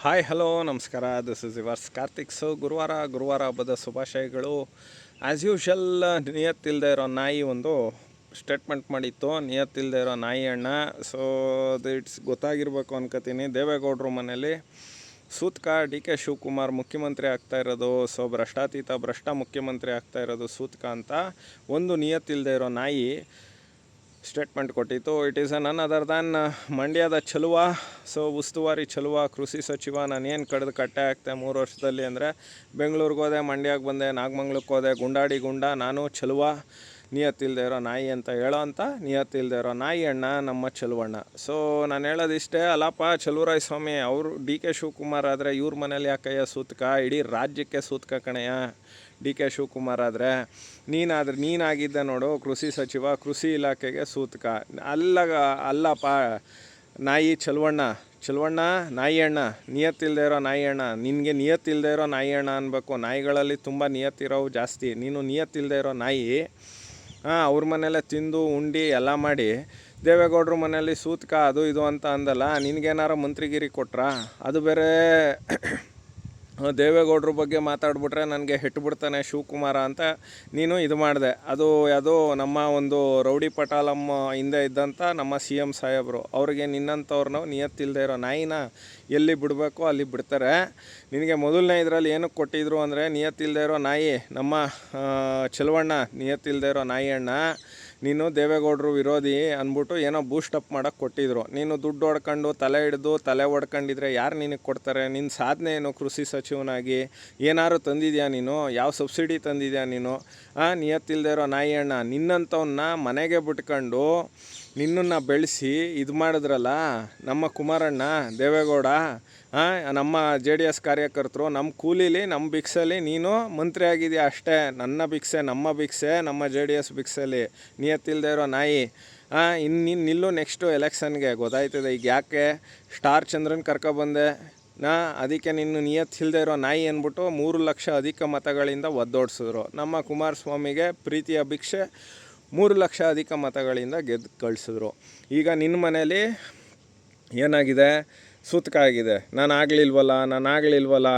Hi hello ನಮಸ್ಕಾರ. This is yours Karthik. ಗುರುವಾರ ಹಬ್ಬದ ಶುಭಾಶಯಗಳು. ಆ್ಯಸ್ ಯೂಶಲ್ ನಿಯತ್ತಿಲ್ಲದೆ ಇರೋ ನಾಯಿ ಒಂದು ಸ್ಟೇಟ್ಮೆಂಟ್ ಮಾಡಿತ್ತು. ನಿಯತ್ತಿಲ್ಲದೆ ಇರೋ ನಾಯಿ ಅಣ್ಣ. ಸೊ ಇಟ್ಸ್ ಗೊತ್ತಾಗಿರ್ಬೇಕು ಅನ್ಕೋತೀನಿ. ದೇವೇಗೌಡರು ಮನೇಲಿ ಸೂತ್ಕ ಡಿ ಕೆ ಶಿವಕುಮಾರ್ ಮುಖ್ಯಮಂತ್ರಿ ಆಗ್ತಾ ಇರೋದು. ಸೊ ಭ್ರಷ್ಟ ಮುಖ್ಯಮಂತ್ರಿ ಆಗ್ತಾ ಇರೋದು ಸೂತ್ಕ ಅಂತ ಒಂದು ನಿಯತ್ತಿಲ್ಲದೆ ಇರೋ ನಾಯಿ ಸ್ಟೇಟ್ಮೆಂಟ್ ಕೊಟ್ಟಿತ್ತು. ಇಟ್ ಈಸ್ ನನ್ ಅದರ್ ದ್ಯಾನ್ ಮಂಡ್ಯದ ಚಲುವ. ಸೊ ಉಸ್ತುವಾರಿ ಚಲುವ, ಕೃಷಿ ಸಚಿವ. ನಾನೇನು ಕಡ್ದು ಕಟ್ಟೆ ಆಗ್ತೆ 3 ವರ್ಷದಲ್ಲಿ ಅಂದರೆ ಬೆಂಗಳೂರಿಗೆ ಹೋದೆ, ಮಂಡ್ಯಕ್ಕೆ ಬಂದೆ, ನಾಗಮಂಗ್ಲಕ್ಕೆ ಹೋದೆ, ಗುಂಡ ನಾನು ಚಲುವ. ನಿಯತ್ತಿಲ್ಲದೆ ಇರೋ ನಾಯಿ ಅಂತ ಹೇಳೋ ಅಂಥ ನಿಯತ್ತಿಲ್ಲದೆ ಇರೋ ನಾಯಿ ಅಣ್ಣ ನಮ್ಮ ಚಲುವಣ್ಣ. ಸೊ ನಾನು ಹೇಳೋದಿಷ್ಟೇ, ಅಲ್ಲಪ್ಪ ಚಲುವರಾಯ ಸ್ವಾಮಿ ಅವರು ಡಿ ಕೆ ಶಿವಕುಮಾರ್ ಆದರೆ ಇವ್ರ ಮನೇಲಿ ಯಾಕಯ್ಯ ಸೂತ್ಕ? ಇಡೀ ರಾಜ್ಯಕ್ಕೆ ಸೂತ್ಕ ಕಣಯ್ಯ ಡಿ ಕೆ ಶಿವಕುಮಾರ್ ಆದರೆ. ನೀನಾಗಿದ್ದೆ ನೋಡು ಕೃಷಿ ಸಚಿವ, ಕೃಷಿ ಇಲಾಖೆಗೆ ಸೂತ್ಕ. ಅಲ್ಲಪ್ಪ ನಾಯಿ ಚಲುವಣ್ಣ ನಾಯಿ ಅಣ್ಣ, ನಿಯತ್ತಿಲ್ಲದೆ ಇರೋ ನಾಯಿ ಅಣ್ಣ. ನಿನಗೆ ನಿಯತ್ತಿಲ್ಲದೆ ಇರೋ ನಾಯಿ ಅಣ್ಣ ಅನ್ಬೇಕು. ನಾಯಿಗಳಲ್ಲಿ ತುಂಬ ನಿಯತ್ತಿರೋವು ಜಾಸ್ತಿ. ನೀನು ನಿಯತ್ತಿಲ್ಲದೆ ಇರೋ ನಾಯಿ. ಅವ್ರ ಮನೆಯಲ್ಲೇ ತಿಂದು ಉಂಡು ಎಲ್ಲ ಮಾಡಿ ದೇವೇಗೌಡರು ಮನೆಯಲ್ಲಿ ಸೂತ್ಕ ಅದು ಇದು ಅಂತ ಅಂದಲ್ಲ. ನಿನಗೇನಾರ ಮಂತ್ರಿಗಿರಿ ಕೊಟ್ರಾ? ಅದು ಬೇರೆ ದೇವೇಗೌಡರ ಬಗ್ಗೆ ಮಾತಾಡ್ಬಿಟ್ರೆ ನನಗೆ ಹೆಟ್ಬಿಡ್ತಾನೆ ಶಿವಕುಮಾರ ಅಂತ ನೀನು ಇದು ಮಾಡಿದೆ. ಅದು ಯಾವುದೋ ನಮ್ಮ ಒಂದು ರೌಡಿ ಪಟಾಲಮ್ಮ ಹಿಂದೆ ಇದ್ದಂಥ ನಮ್ಮ CM ಸಾಹೇಬರು ಅವ್ರಿಗೆ ನಿನ್ನಂಥವ್ರನ್ನ ನಿಯತ್ತಿಲ್ಲದೆ ಇರೋ ನಾಯಿನ ಎಲ್ಲಿ ಬಿಡಬೇಕು ಅಲ್ಲಿ ಬಿಡ್ತಾರೆ. ನಿನಗೆ ಮೊದಲನೇ ಇದರಲ್ಲಿ ಏನಕ್ಕೆ ಕೊಟ್ಟಿದ್ರು ಅಂದರೆ ನಿಯತ್ತಿಲ್ಲದೆ ಇರೋ ನಾಯಿ ನಮ್ಮ ಚಲುವಣ್ಣ, ನಿಯತ್ತಿಲ್ಲದೆ ಇರೋ ನಾಯಿ ಅಣ್ಣ. ನೀನು ದೇವೇಗೌಡರು ವಿರೋಧಿ ಅಂದ್ಬಿಟ್ಟು ಏನೋ ಬೂಸ್ಟಪ್ ಮಾಡೋಕ್ಕೆ ಕೊಟ್ಟಿದ್ರು. ನೀನು ದುಡ್ಡು ಹೊಡ್ಕೊಂಡು ತಲೆ ಹೊಡ್ಕೊಂಡಿದ್ರೆ ಯಾರು ನಿನಗೆ ಕೊಡ್ತಾರೆ? ನಿನ್ನ ಸಾಧನೆ ಏನು? ಕೃಷಿ ಸಚಿವನಾಗಿ ಏನಾದ್ರು ತಂದಿದ್ಯಾ ನೀನು? ಯಾವ ಸಬ್ಸಿಡಿ ತಂದಿದ್ಯಾ ನೀನು? ನಿಯತ್ತಿಲ್ಲದೆ ಇರೋ ನಾಯಿ ಅಣ್ಣ. ನಿನ್ನಂಥವನ್ನ ಮನೆಗೆ ಬಿಟ್ಕೊಂಡು ನಿನ್ನನ್ನು ಬೆಳೆಸಿ ಇದು ಮಾಡಿದ್ರಲ್ಲ ನಮ್ಮ ಕುಮಾರಣ್ಣ ದೇವೇಗೌಡ. ನಮ್ಮ JDS ಕಾರ್ಯಕರ್ತರು ನಮ್ಮ ಕೂಲಿಲಿ ನಮ್ಮ ಭಿಕ್ಷೆಲಿ ನೀನು ಮಂತ್ರಿ ಆಗಿದೆಯಾ ಅಷ್ಟೇ. ನಮ್ಮ ಭಿಕ್ಷೆ ನಮ್ಮ JDS ಭಿಕ್ಷೆಲಿ. ನಿಯತ್ತಿಲ್ಲದೆ ಇರೋ ನಾಯಿ. ಇನ್ನು ನಿಲ್ಲು ನೆಕ್ಸ್ಟು ಎಲೆಕ್ಷನ್ಗೆ. ಗೊತ್ತಾಯ್ತದೆ ಈಗ ಯಾಕೆ ಸ್ಟಾರ್ ಚಂದ್ರನ್ ಕರ್ಕೊಬಂದೆ. ಅದಕ್ಕೆ ನಿನ್ನ ನಿಯತ್ತಿಲ್ಲದೆ ಇರೋ ನಾಯಿ ಅಂದ್ಬಿಟ್ಟು 3 ಲಕ್ಷ ಅಧಿಕ ಮತಗಳಿಂದ ಒದ್ದೋಡಿಸಿದ್ರು. ನಮ್ಮ ಕುಮಾರಸ್ವಾಮಿಗೆ ಪ್ರೀತಿಯ ಭಿಕ್ಷೆ 3 ಲಕ್ಷ ಅಧಿಕ ಮತಗಳಿಂದ ಗೆದ್ದು ಕಳಿಸಿದ್ರು. ಈಗ ನಿನ್ನ ಮನೇಲಿ ಏನಾಗಿದೆ? ಸೂತ್ಕ ಆಗಿದೆ. ನಾನು ಆಗಲಿಲ್ವಲ್ಲ.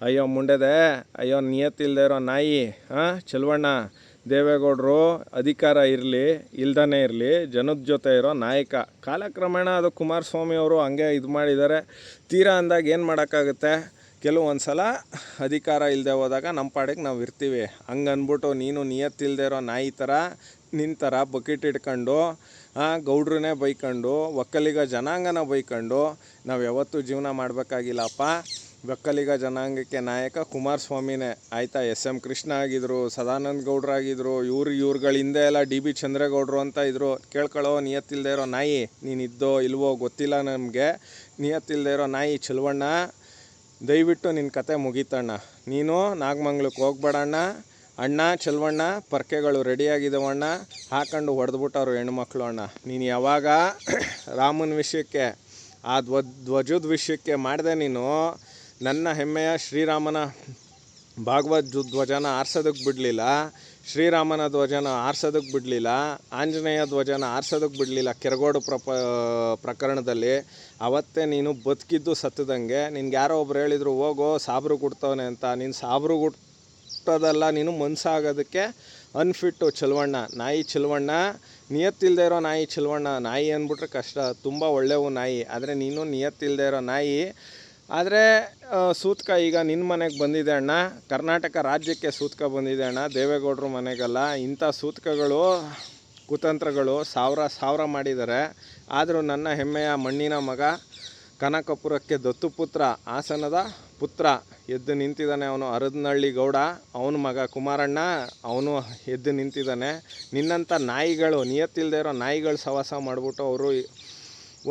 ಅಯ್ಯೋ ಮುಂಡೆದೆ, ಅಯ್ಯೋ ನಿಯತ್ತಿಲ್ಲದೆ ಇರೋ ನಾಯಿ. ಚಲುವಣ್ಣ, ದೇವೇಗೌಡರು ಅಧಿಕಾರ ಇರಲಿ ಇಲ್ದೇ ಇರಲಿ ಜನದ ಜೊತೆ ಇರೋ ನಾಯಕ. ಕಾಲಕ್ರಮೇಣ ಅದು ಕುಮಾರಸ್ವಾಮಿ ಅವರು ಹಂಗೆ ಇದು ಮಾಡಿದ್ದಾರೆ. ತೀರಾ ಅಂದಾಗ ಏನು ಮಾಡೋಕ್ಕಾಗುತ್ತೆ? ಕೆಲವೊಂದು ಸಲ ಅಧಿಕಾರ ಇಲ್ಲದೆ ಹೋದಾಗ ನಮ್ಮ ಪಾಡಿಗೆ ನಾವು ಇರ್ತೀವಿ. ಹಂಗನ್ಬಿಟ್ಟು ನೀನು ನಿಯತ್ತಿಲ್ಲದೆ ಇರೋ ನಾಯಿ ಥರ ನಿನ್ನ ಥರ ಬಕೆಟ್ ಇಟ್ಕೊಂಡು ಗೌಡ್ರನ್ನೇ ಬೈಕೊಂಡು ಒಕ್ಕಲಿಗ ಜನಾಂಗನ ಬೈಕೊಂಡು ನಾವು ಯಾವತ್ತೂ ಜೀವನ ಮಾಡಬೇಕಾಗಿಲ್ಲಪ್ಪ. ಒಕ್ಕಲಿಗ ಜನಾಂಗಕ್ಕೆ ನಾಯಕ ಕುಮಾರಸ್ವಾಮಿನೇ ಆಯಿತಾ. SM ಕೃಷ್ಣ ಆಗಿದ್ರು, ಸದಾನಂದ ಗೌಡ್ರಾಗಿದ್ದರು, ಇವ್ರುಗಳ ಹಿಂದೆ ಎಲ್ಲ DB ಚಂದ್ರೇಗೌಡರು ಅಂತ ಇದ್ದರು. ಕೇಳ್ಕೊಳ್ಳೋ ನಿಯತ್ತಿಲ್ಲದೆ ಇರೋ ನಾಯಿ. ನೀನಿದ್ದೋ ಇಲ್ವೋ ಗೊತ್ತಿಲ್ಲ ನಮಗೆ. ನಿಯತ್ತಿಲ್ಲದೆ ಇರೋ ನಾಯಿ ಚಲುವಣ್ಣ, ದಯವಿಟ್ಟು ನಿನ್ನ ಕತೆ ಮುಗೀತಣ್ಣ. ನೀನು ನಾಗಮಂಗ್ಲಕ್ಕೆ ಹೋಗ್ಬೇಡಣ್ಣ. ಅಣ್ಣ ಚಲುವಣ್ಣ, ಪರ್ಕೆಗಳು ರೆಡಿಯಾಗಿದ್ದಾವಣ್ಣ. ಹಾಕೊಂಡು ಹೊಡೆದ್ಬಿಟ್ಟವ್ರು ಹೆಣ್ಮಕ್ಳು ಅಣ್ಣ. ನೀನು ಯಾವಾಗ ರಾಮನ ವಿಷಯಕ್ಕೆ ಆ ಧ್ವಜದ ವಿಷಯಕ್ಕೆ ಮಾಡಿದೆ ನೀನು. ನನ್ನ ಹೆಮ್ಮೆಯ ಶ್ರೀರಾಮನ ಭಾಗವತ್ ಧ್ವಜನ ಆರ್ಸೋದಕ್ಕೆ ಬಿಡಲಿಲ್ಲ. ಶ್ರೀರಾಮನ ಧ್ವಜನ ಆರ್ಸೋದಕ್ಕೆ ಬಿಡಲಿಲ್ಲ. ಆಂಜನೇಯ ಧ್ವಜನ ಆರ್ಸೋದಕ್ಕೆ ಬಿಡಲಿಲ್ಲ ಕೆರಗೋಡು ಪ್ರಕರಣದಲ್ಲಿ. ಅವತ್ತೇ ನೀನು ಬದುಕಿದ್ದು ಸತ್ತದಂಗೆ. ನಿನ್ಗೆ ಯಾರೋ ಒಬ್ರು ಹೇಳಿದರು ಹೋಗೋ ಸಾಬ್ರು ಗುಡ್ತವನೆ ಅಂತ. ನೀನು ಸಾಬ್ರು ಗುಟ್ಟೋದಲ್ಲ, ನೀನು ಮನ್ಸಾಗೋದಕ್ಕೆ ಅನ್ಫಿಟ್ಟು ಚಲುವಣ್ಣ. ನಾಯಿ ಚಲುವಣ್ಣ, ನಿಯತ್ತಿಲ್ಲದೆ ಇರೋ ನಾಯಿ ಚಲುವಣ್ಣ. ನಾಯಿ ಅಂದ್ಬಿಟ್ರೆ ಕಷ್ಟ, ತುಂಬ ಒಳ್ಳೆವು ನಾಯಿ. ಆದರೆ ನೀನು ನಿಯತ್ತಿಲ್ಲದೆ ಇರೋ ನಾಯಿ. ಆದರೆ ಸೂತ್ಕ ಈಗ ನಿನ್ನ ಮನೆಗೆ ಬಂದಿದೆ ಅಣ್ಣ. ಕರ್ನಾಟಕ ರಾಜ್ಯಕ್ಕೆ ಸೂತ್ಕ ಬಂದಿದೆ ಅಣ್ಣ, ದೇವೇಗೌಡರು ಮನೆಗಲ್ಲ. ಇಂಥ ಸೂತ್ಕಗಳು ಕುತಂತ್ರಗಳು ಸಾವಿರ ಮಾಡಿದ್ದಾರೆ. ಆದರೂ ನನ್ನ ಹೆಮ್ಮೆಯ ಮಣ್ಣಿನ ಮಗ, ಕನಕಪುರಕ್ಕೆ ದತ್ತುಪುತ್ರ, ಹಾಸನದ ಪುತ್ರ ಎದ್ದು ನಿಂತಿದ್ದಾನೆ. ಅವನು ಹರದನಹಳ್ಳಿ ಗೌಡ, ಅವನ ಮಗ ಕುಮಾರಣ್ಣ, ಅವನು ಎದ್ದು ನಿಂತಿದ್ದಾನೆ. ನಿನ್ನಂಥ ನಾಯಿಗಳು, ನಿಯತ್ತಿಲ್ಲದೆ ಇರೋ ನಾಯಿಗಳು ಸವಾಸ ಮಾಡಿಬಿಟ್ಟು ಅವರು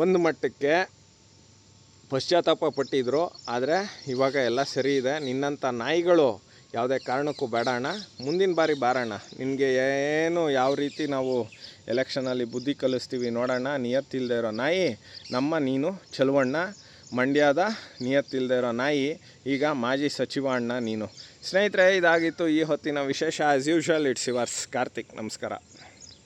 ಒಂದು ಮಟ್ಟಕ್ಕೆ ಪಶ್ಚಾತ್ತಾಪ ಪಟ್ಟಿದ್ರು. ಆದರೆ ಇವಾಗ ಎಲ್ಲ ಸರಿ ಇದೆ. ನಿನ್ನಂಥ ನಾಯಿಗಳು ಯಾವುದೇ ಕಾರಣಕ್ಕೂ ಬೇಡ ಅಣ್ಣ. ಮುಂದಿನ ಬಾರಿ ಬಾರಣ್ಣ. ನಿನಗೆ ಏನು ಯಾವ ರೀತಿ ನಾವು ಎಲೆಕ್ಷನಲ್ಲಿ ಬುದ್ಧಿ ಕಲಿಸ್ತೀವಿ ನೋಡೋಣ. ನಿಯತ್ತಿಲ್ಲದೆ ಇರೋ ನಾಯಿ ನೀನು ಚಲುವಣ್ಣ, ಮಂಡ್ಯದ ನಿಯತ್ತಿಲ್ಲದೆ ಇರೋ ನಾಯಿ. ಈಗ ಮಾಜಿ ಸಚಿವ ಅಣ್ಣ ನೀನು. ಸ್ನೇಹಿತರೆ, ಇದಾಗಿತ್ತು ಈ ಹೊತ್ತಿನ ವಿಶೇಷ. As usual it's yours Karthik. ನಮಸ್ಕಾರ.